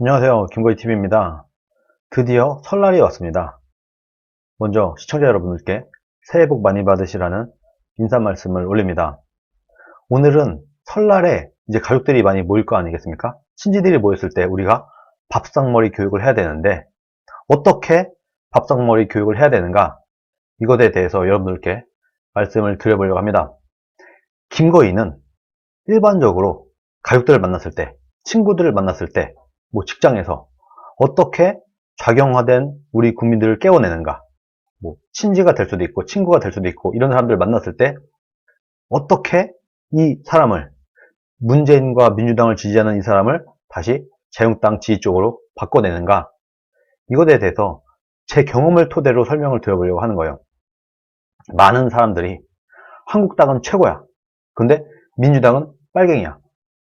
안녕하세요. 김거희TV입니다. 드디어 설날이 왔습니다. 먼저 시청자 여러분들께 새해 복 많이 받으시라는 인사 말씀을 올립니다. 오늘은 설날에 이제 가족들이 많이 모일 거 아니겠습니까? 친지들이 모였을 때 우리가 밥상머리 교육을 해야 되는데 어떻게 밥상머리 교육을 해야 되는가? 이것에 대해서 여러분들께 말씀을 드려보려고 합니다. 김거희는 일반적으로 가족들을 만났을 때, 친구들을 만났을 때, 직장에서 어떻게 좌경화된 우리 국민들을 깨워내는가, 친지가 될 수도 있고 친구가 될 수도 있고 이런 사람들을 만났을 때 어떻게 이 사람을, 문재인과 민주당을 지지하는 이 사람을 다시 자유한국당 지지 쪽으로 바꿔내는가, 이것에 대해서 제 경험을 토대로 설명을 드려보려고 하는 거예요. 많은 사람들이 한국당은 최고야, 근데 민주당은 빨갱이야,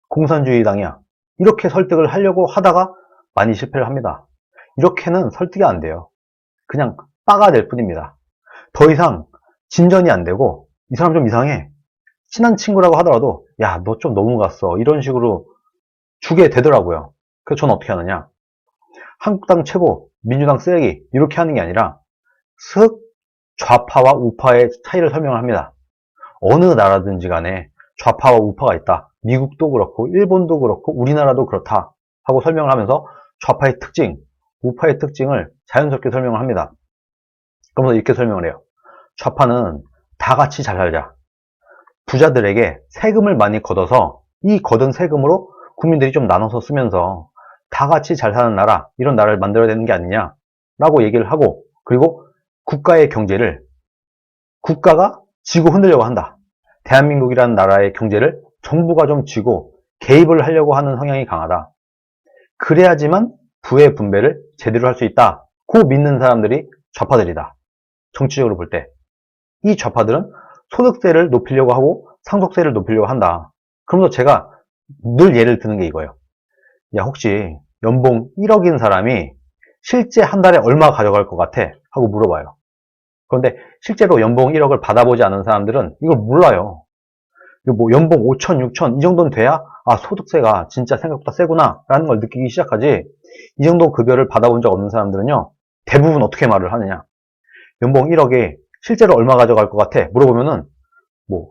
공산주의당이야, 이렇게 설득을 하려고 하다가 많이 실패를 합니다. 이렇게는 설득이 안 돼요. 그냥 빠가 될 뿐입니다. 더 이상 진전이 안 되고, 이 사람 좀 이상해, 친한 친구라고 하더라도 야, 너 좀 너무 갔어, 이런 식으로 주게 되더라고요. 그래서 저는 어떻게 하느냐, 한국당 최고, 민주당 쓰레기, 이렇게 하는 게 아니라 슥 좌파와 우파의 차이를 설명을 합니다. 어느 나라든지 간에 좌파와 우파가 있다. 미국도 그렇고 일본도 그렇고 우리나라도 그렇다 하고 설명을 하면서 좌파의 특징, 우파의 특징을 자연스럽게 설명을 합니다. 그러면서 이렇게 설명을 해요. 좌파는 다 같이 잘 살자. 부자들에게 세금을 많이 걷어서 이 걷은 세금으로 국민들이 좀 나눠서 쓰면서 다 같이 잘 사는 나라, 이런 나라를 만들어야 되는 게 아니냐 라고 얘기를 하고, 그리고 국가의 경제를 국가가 쥐고 흔들려고 한다. 대한민국이라는 나라의 경제를 정부가 좀 쥐고 개입을 하려고 하는 성향이 강하다. 그래야지만 부의 분배를 제대로 할 수 있다 고 믿는 사람들이 좌파들이다. 정치적으로 볼 때 이 좌파들은 소득세를 높이려고 하고 상속세를 높이려고 한다. 그러면서 제가 늘 예를 드는 게 이거예요. 야, 혹시 연봉 1억인 사람이 실제 한 달에 얼마 가져갈 것 같아? 하고 물어봐요. 그런데 실제로 연봉 1억을 받아보지 않은 사람들은 이걸 몰라요. 연봉 5천, 6천 이 정도는 돼야 소득세가 진짜 생각보다 세구나 라는 걸 느끼기 시작하지, 이 정도 급여를 받아본 적 없는 사람들은요, 대부분 어떻게 말을 하느냐, 연봉 1억에 실제로 얼마 가져갈 것 같아? 물어보면은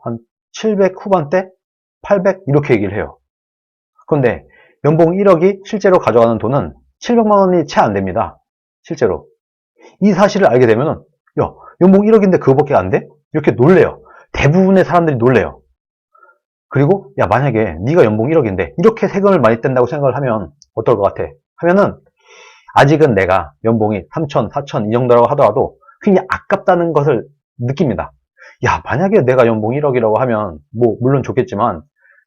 한 700 후반대? 800? 이렇게 얘기를 해요. 그런데 연봉 1억이 실제로 가져가는 돈은 700만 원이 채 안 됩니다. 실제로. 이 사실을 알게 되면은 야, 연봉 1억인데 그거밖에 안 돼? 이렇게 놀래요. 대부분의 사람들이 놀래요. 그리고 야, 만약에 네가 연봉 1억인데 이렇게 세금을 많이 뗀다고 생각을 하면 어떨 것 같아? 하면은 아직은 내가 연봉이 3천, 4천 이 정도라고 하더라도 굉장히 아깝다는 것을 느낍니다. 야, 만약에 내가 연봉 1억이라고 하면 물론 좋겠지만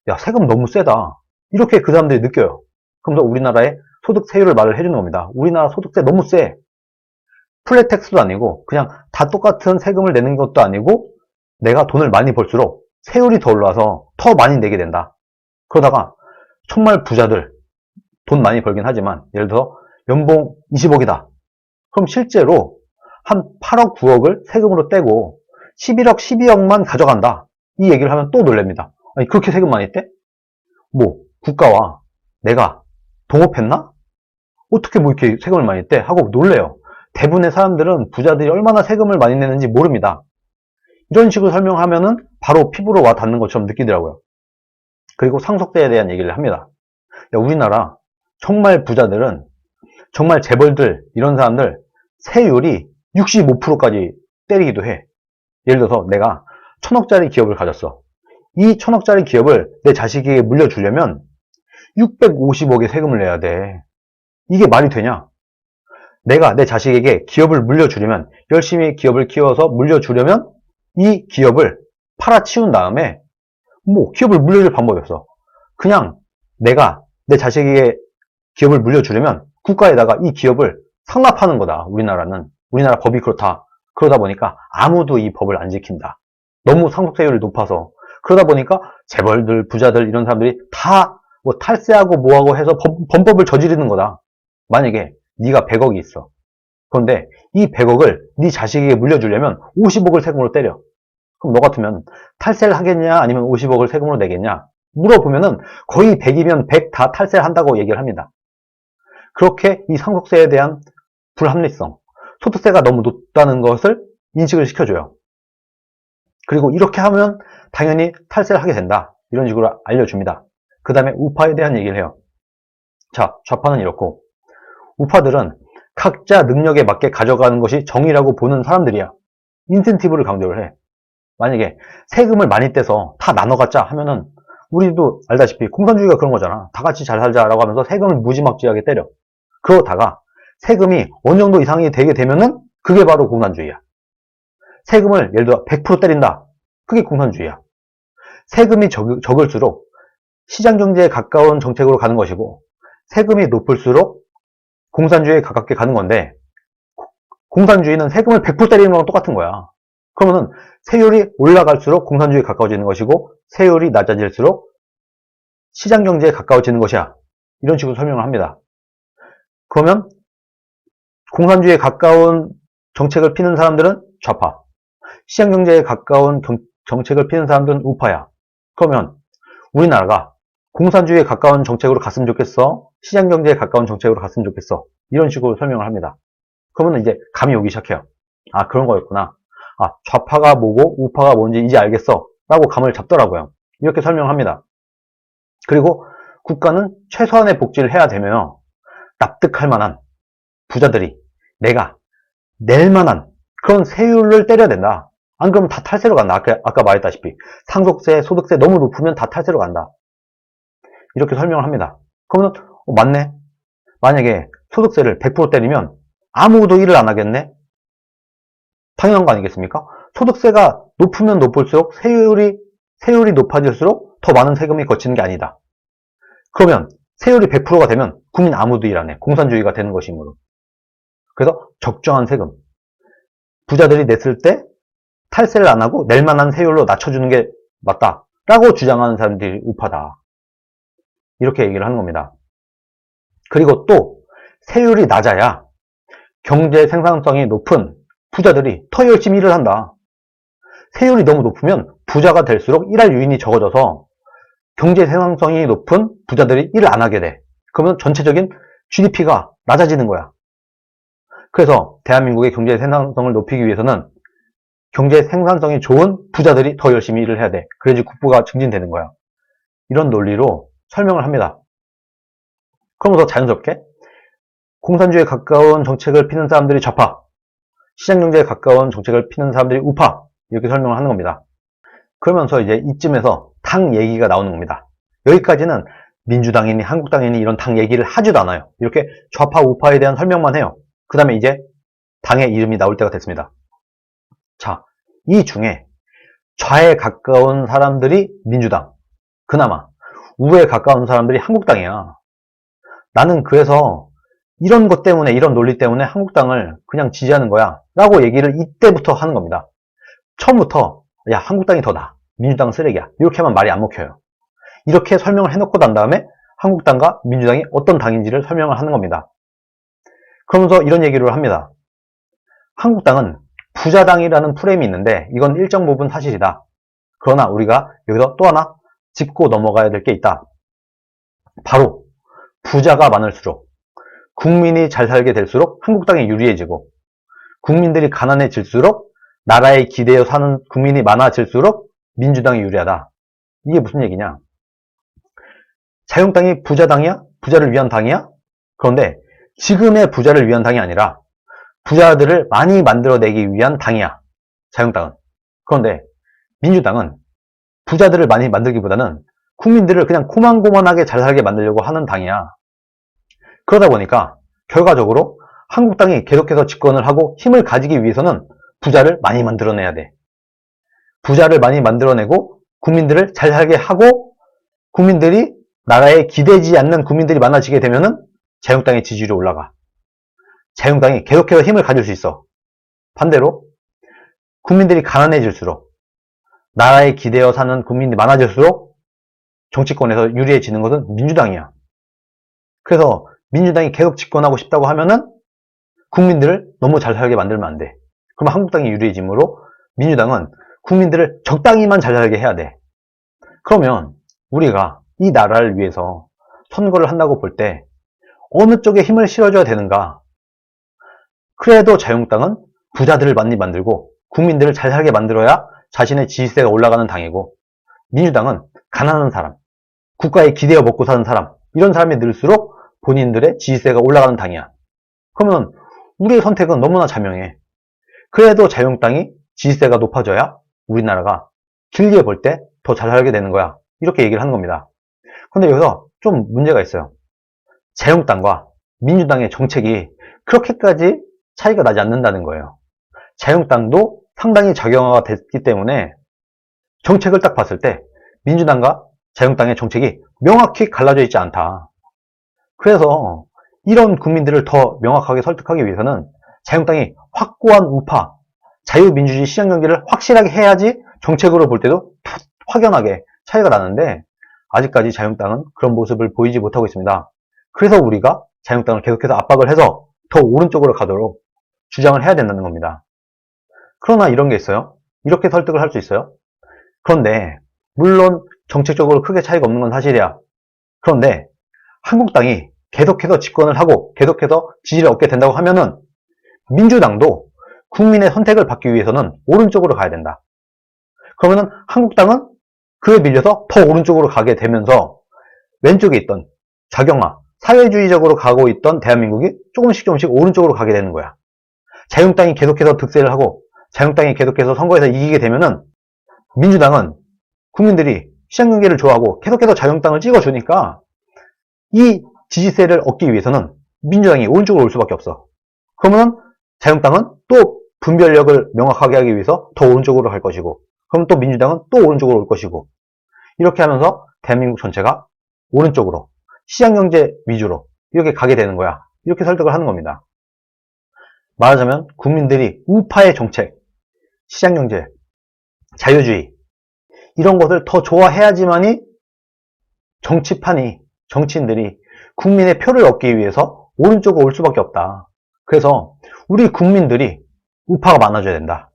야, 세금 너무 세다, 이렇게 그 사람들이 느껴요. 그러면서 우리나라의 소득세율을 말을 해주는 겁니다. 우리나라 소득세 너무 세. 플랫텍스도 아니고 그냥 다 똑같은 세금을 내는 것도 아니고 내가 돈을 많이 벌수록 세율이 더 올라와서 더 많이 내게 된다. 그러다가 정말 부자들, 돈 많이 벌긴 하지만 예를 들어 연봉 20억이다. 그럼 실제로 한 8억, 9억을 세금으로 떼고 11억, 12억만 가져간다. 이 얘기를 하면 또 놀랍니다. 아니, 그렇게 세금 많이 떼? 국가와 내가 동업했나? 어떻게 이렇게 세금을 많이 떼? 하고 놀래요. 대부분의 사람들은 부자들이 얼마나 세금을 많이 내는지 모릅니다. 이런 식으로 설명하면은 바로 피부로 와 닿는 것처럼 느끼더라고요. 그리고 상속세에 대한 얘기를 합니다. 야, 우리나라 정말 부자들은, 정말 재벌들, 이런 사람들 세율이 65%까지 때리기도 해. 예를 들어서 내가 1000억짜리 기업을 가졌어. 이 1000억짜리 기업을 내 자식에게 물려주려면 650억의 세금을 내야 돼. 이게 말이 되냐? 내가 내 자식에게 기업을 물려주려면, 열심히 기업을 키워서 물려주려면 이 기업을 팔아치운 다음에 기업을 물려줄 방법이 없어. 그냥 내가 내 자식에게 기업을 물려주려면 국가에다가 이 기업을 상납하는 거다. 우리나라 법이 그렇다. 그러다 보니까 아무도 이 법을 안 지킨다. 너무 상속세율이 높아서. 그러다 보니까 재벌들, 부자들, 이런 사람들이 다 탈세하고 뭐하고 해서 범법을 저지르는 거다. 만약에 네가 100억이 있어. 그런데 이 100억을 네 자식에게 물려주려면 50억을 세금으로 때려. 그럼 너 같으면 탈세를 하겠냐, 아니면 50억을 세금으로 내겠냐 물어보면은 거의 100이면 100 다 탈세를 한다고 얘기를 합니다. 그렇게 이 상속세에 대한 불합리성, 소득세가 너무 높다는 것을 인식을 시켜줘요. 그리고 이렇게 하면 당연히 탈세를 하게 된다. 이런 식으로 알려줍니다. 그 다음에 우파에 대한 얘기를 해요. 자, 좌파는 이렇고, 우파들은 각자 능력에 맞게 가져가는 것이 정의라고 보는 사람들이야. 인센티브를 강조를 해. 만약에 세금을 많이 떼서 다 나눠 갖자 하면은 우리도 알다시피 공산주의가 그런 거잖아. 다 같이 잘 살자라고 하면서 세금을 무지막지하게 때려. 그러다가 세금이 어느 정도 이상이 되게 되면은 그게 바로 공산주의야. 세금을 예를 들어 100% 때린다. 그게 공산주의야. 세금이 적을수록 시장경제에 가까운 정책으로 가는 것이고, 세금이 높을수록 공산주의에 가깝게 가는 건데, 공산주의는 세금을 100% 때리는 거랑 똑같은 거야. 그러면은 세율이 올라갈수록 공산주의에 가까워지는 것이고, 세율이 낮아질수록 시장경제에 가까워지는 것이야. 이런 식으로 설명을 합니다. 그러면 공산주의에 가까운 정책을 피는 사람들은 좌파, 시장경제에 가까운 정책을 피는 사람들은 우파야. 그러면 우리나라가 공산주의에 가까운 정책으로 갔으면 좋겠어? 시장경제에 가까운 정책으로 갔으면 좋겠어? 이런 식으로 설명을 합니다. 그러면 이제 감이 오기 시작해요. 아, 그런 거였구나. 아, 좌파가 뭐고 우파가 뭔지 이제 알겠어. 라고 감을 잡더라고요. 이렇게 설명을 합니다. 그리고 국가는 최소한의 복지를 해야 되면 납득할 만한 부자들이 내가 낼 만한 그런 세율을 때려야 된다. 안 그러면 다 탈세로 간다. 아까 말했다시피 상속세, 소득세 너무 높으면 다 탈세로 간다. 이렇게 설명을 합니다. 그러면 맞네. 만약에 소득세를 100% 때리면 아무도 일을 안 하겠네. 당연한 거 아니겠습니까? 소득세가 높으면 높을수록 세율이 높아질수록 더 많은 세금이 거치는 게 아니다. 그러면 세율이 100%가 되면 국민 아무도 일 안 해. 공산주의가 되는 것이므로. 그래서 적정한 세금. 부자들이 냈을 때 탈세를 안 하고 낼 만한 세율로 낮춰주는 게 맞다. 라고 주장하는 사람들이 우파다. 이렇게 얘기를 하는 겁니다. 그리고 또 세율이 낮아야 경제 생산성이 높은 부자들이 더 열심히 일을 한다. 세율이 너무 높으면 부자가 될수록 일할 유인이 적어져서 경제 생산성이 높은 부자들이 일을 안 하게 돼. 그러면 전체적인 GDP가 낮아지는 거야. 그래서 대한민국의 경제 생산성을 높이기 위해서는 경제 생산성이 좋은 부자들이 더 열심히 일을 해야 돼. 그래야지 국부가 증진되는 거야. 이런 논리로 설명을 합니다. 그러면서 자연스럽게 공산주의에 가까운 정책을 피는 사람들이 좌파, 시장경제에 가까운 정책을 피는 사람들이 우파, 이렇게 설명을 하는 겁니다. 그러면서 이제 이쯤에서 당 얘기가 나오는 겁니다. 여기까지는 민주당이니 한국당이니 이런 당 얘기를 하지도 않아요. 이렇게 좌파 우파에 대한 설명만 해요. 그 다음에 이제 당의 이름이 나올 때가 됐습니다. 자, 이 중에 좌에 가까운 사람들이 민주당, 그나마 우에 가까운 사람들이 한국당이야. 나는 그래서 이런 것 때문에, 이런 논리 때문에 한국당을 그냥 지지하는 거야 라고 얘기를 이때부터 하는 겁니다. 처음부터 야, 한국당이 더 나아, 민주당은 쓰레기야, 이렇게 하면 말이 안 먹혀요. 이렇게 설명을 해놓고 난 다음에 한국당과 민주당이 어떤 당인지를 설명을 하는 겁니다. 그러면서 이런 얘기를 합니다. 한국당은 부자당이라는 프레임이 있는데 이건 일정 부분 사실이다. 그러나 우리가 여기서 또 하나 짚고 넘어가야 될 게 있다. 바로 부자가 많을수록, 국민이 잘 살게 될수록 한국당이 유리해지고, 국민들이 가난해질수록 나라에 기대어 사는 국민이 많아질수록 민주당이 유리하다. 이게 무슨 얘기냐? 자유한국당이 부자당이야? 부자를 위한 당이야? 그런데 지금의 부자를 위한 당이 아니라 부자들을 많이 만들어내기 위한 당이야, 자유한국당은. 그런데 민주당은 부자들을 많이 만들기보다는 국민들을 그냥 고만고만하게 잘 살게 만들려고 하는 당이야. 그러다 보니까 결과적으로 한국당이 계속해서 집권을 하고 힘을 가지기 위해서는 부자를 많이 만들어내야 돼. 부자를 많이 만들어내고 국민들을 잘 살게 하고, 국민들이 나라에 기대지 않는 국민들이 많아지게 되면은 자유한국당의 지지율이 올라가. 자유한국당이 계속해서 힘을 가질 수 있어. 반대로 국민들이 가난해질수록, 나라에 기대어 사는 국민들이 많아질수록 정치권에서 유리해지는 것은 민주당이야. 그래서 민주당이 계속 집권하고 싶다고 하면은 국민들을 너무 잘 살게 만들면 안 돼. 그럼 한국당이 유리해지므로 민주당은 국민들을 적당히만 잘 살게 해야 돼. 그러면 우리가 이 나라를 위해서 선거를 한다고 볼 때 어느 쪽에 힘을 실어줘야 되는가? 그래도 자유한국당은 부자들을 많이 만들고 국민들을 잘 살게 만들어야 자신의 지지세가 올라가는 당이고, 민주당은 가난한 사람, 국가에 기대어 먹고 사는 사람, 이런 사람이 늘수록 본인들의 지지세가 올라가는 당이야. 그러면 우리의 선택은 너무나 자명해. 그래도 자유한국당이 지지세가 높아져야 우리나라가 길게 볼 때 더 잘 살게 되는 거야. 이렇게 얘기를 하는 겁니다. 근데 여기서 좀 문제가 있어요. 자유한국당과 민주당의 정책이 그렇게까지 차이가 나지 않는다는 거예요. 자유한국당도 상당히 작용화가 됐기 때문에 정책을 딱 봤을 때 민주당과 자유한국당의 정책이 명확히 갈라져 있지 않다. 그래서 이런 국민들을 더 명확하게 설득하기 위해서는 자유한국당이 확고한 우파, 자유민주주의 시장경제를 확실하게 해야지 정책으로 볼 때도 확연하게 차이가 나는데, 아직까지 자유한국당은 그런 모습을 보이지 못하고 있습니다. 그래서 우리가 자유한국당을 계속해서 압박을 해서 더 오른쪽으로 가도록 주장을 해야 된다는 겁니다. 그러나 이런 게 있어요. 이렇게 설득을 할 수 있어요. 그런데 물론 정책적으로 크게 차이가 없는 건 사실이야. 그런데 한국당이 계속해서 집권을 하고 계속해서 지지를 얻게 된다고 하면은 민주당도 국민의 선택을 받기 위해서는 오른쪽으로 가야 된다. 그러면은 한국당은 그에 밀려서 더 오른쪽으로 가게 되면서 왼쪽에 있던 작용화, 사회주의적으로 가고 있던 대한민국이 조금씩 오른쪽으로 가게 되는 거야. 자유한국당이 계속해서 득세를 하고 자유한국당이 계속해서 선거에서 이기게 되면은 민주당은 국민들이 시장경제를 좋아하고 계속해서 자유한국당을 찍어주니까 이 지지세를 얻기 위해서는 민주당이 오른쪽으로 올 수밖에 없어. 그러면 자유한국당은 또 분별력을 명확하게 하기 위해서 더 오른쪽으로 갈 것이고, 그럼 또 민주당은 또 오른쪽으로 올 것이고, 이렇게 하면서 대한민국 전체가 오른쪽으로 시장경제 위주로 이렇게 가게 되는 거야. 이렇게 설득을 하는 겁니다. 말하자면 국민들이 우파의 정책, 시장경제, 자유주의 이런 것을 더 좋아해야지만이 정치인들이 국민의 표를 얻기 위해서 오른쪽으로 올 수밖에 없다. 그래서 우리 국민들이 우파가 많아져야 된다.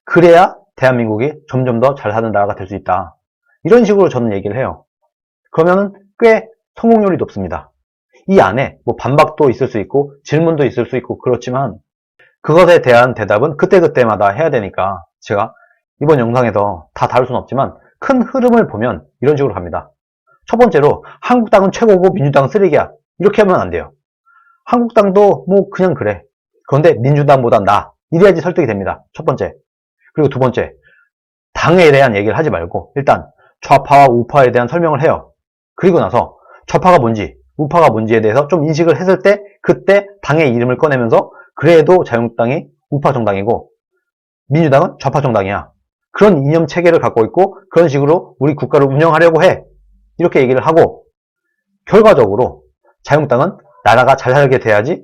그래야 대한민국이 점점 더 잘 사는 나라가 될 수 있다. 이런 식으로 저는 얘기를 해요. 그러면 꽤 성공률이 높습니다. 이 안에 뭐 반박도 있을 수 있고 질문도 있을 수 있고 그렇지만 그것에 대한 대답은 그때그때마다 해야 되니까 제가 이번 영상에서 다 다룰 수는 없지만 큰 흐름을 보면 이런 식으로 갑니다. 첫 번째로 한국당은 최고고 민주당은 쓰레기야. 이렇게 하면 안 돼요. 한국당도 뭐 그냥 그래. 그런데 민주당보단 나아. 이래야지 설득이 됩니다. 첫 번째. 그리고 두 번째. 당에 대한 얘기를 하지 말고 일단 좌파와 우파에 대한 설명을 해요. 그리고 나서 좌파가 뭔지 우파가 뭔지에 대해서 좀 인식을 했을 때 그때 당의 이름을 꺼내면서 그래도 자유한국당이 우파 정당이고 민주당은 좌파 정당이야. 그런 이념 체계를 갖고 있고 그런 식으로 우리 국가를 운영하려고 해. 이렇게 얘기를 하고 결과적으로 자유한국당은 나라가 잘 살게 돼야지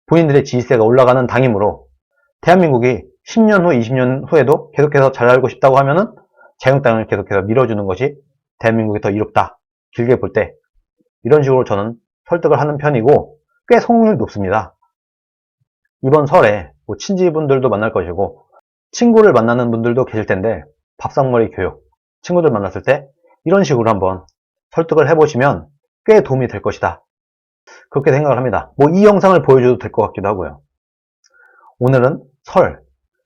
본인들의 지지세가 올라가는 당이므로 대한민국이 10년 후, 20년 후에도 계속해서 잘 살고 싶다고 하면은 자유한국당을 계속해서 밀어주는 것이 대한민국이 더 이롭다. 길게 볼 때 이런 식으로 저는 설득을 하는 편이고 꽤 성공률이 높습니다. 이번 설에 뭐 친지분들도 만날 것이고 친구를 만나는 분들도 계실 텐데 밥상머리 교육, 친구들 만났을 때 이런 식으로 한번 설득을 해보시면 꽤 도움이 될 것이다. 그렇게 생각을 합니다. 뭐 이 영상을 보여줘도 될 것 같기도 하고요. 오늘은 설,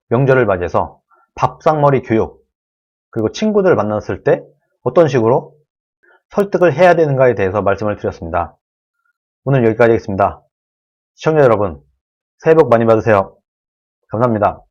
명절을 맞이해서 밥상머리 교육, 그리고 친구들 만났을 때 어떤 식으로 설득을 해야 되는가에 대해서 말씀을 드렸습니다. 오늘 여기까지 하겠습니다. 시청자 여러분, 새해 복 많이 받으세요. 감사합니다.